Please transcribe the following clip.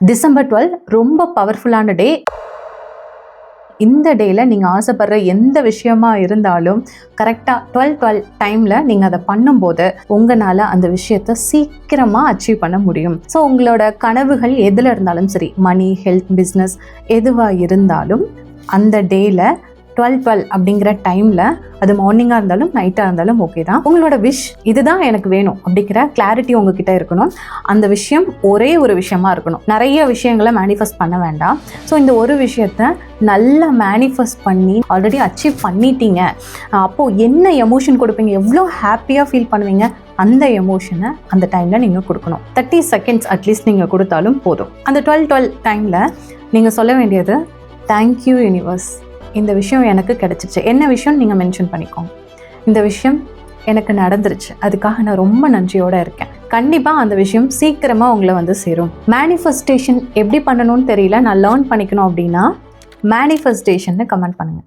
December 12 ரொம்ப பவர்ஃபுல்லான டே. இந்த டேயில் நீங்கள் ஆசைப்படுற எந்த விஷயமா இருந்தாலும் கரெக்டாக 12-12 டைமில் நீங்கள் அதை பண்ணும்போது உங்களால் அந்த விஷயத்தை சீக்கிரமாக அச்சீவ் பண்ண முடியும். ஸோ உங்களோட கனவுகள் எதில் இருந்தாலும் சரி, மணி, ஹெல்த், பிஸ்னஸ் எதுவாக இருந்தாலும் அந்த டேயில் 12-12 அப்படிங்கிற டைமில், அது மார்னிங்காக இருந்தாலும் நைட்டாக இருந்தாலும் ஓகே தான், உங்களோட விஷ் இதுதான் எனக்கு வேணும் அப்படிங்கிற கிளாரிட்டி உங்ககிட்ட இருக்கணும். அந்த விஷயம் ஒரே ஒரு விஷயமா இருக்கணும். நிறைய விஷயங்களை மேனிஃபெஸ்ட் பண்ண வேண்டாம். ஸோ இந்த ஒரு விஷயத்தை நல்லா மேனிஃபெஸ்ட் பண்ணி ஆல்ரெடி அச்சீவ் பண்ணிட்டீங்க. அப்போது என்ன எமோஷன் கொடுப்பீங்க, எவ்வளோ ஹாப்பியாக ஃபீல் பண்ணுவீங்க, அந்த எமோஷனை அந்த டைமில் நீங்கள் கொடுக்கணும். 30 செகண்ட்ஸ் அட்லீஸ்ட் நீங்கள் கொடுத்தாலும் போதும். அந்த 12-12 டைமில் நீங்கள் சொல்ல வேண்டியது, தேங்க்யூ யூனிவர்ஸ், இந்த விஷயம் எனக்கு கிடைச்சிச்சு. என்ன விஷயம் நீங்கள் மென்ஷன் பண்ணிக்கோங்க. இந்த விஷயம் எனக்கு நடந்துருச்சு, அதுக்காக நான் ரொம்ப நன்றியோடு இருக்கேன். கண்டிப்பாக அந்த விஷயம் சீக்கிரமாக உங்களை வந்து சேரும். மேனிஃபெஸ்டேஷன் எப்படி பண்ணணும்னு தெரியல, நான் லேர்ன் பண்ணிக்கணும் அப்படின்னா மேனிஃபெஸ்டேஷன்னு கமெண்ட் பண்ணுங்கள்.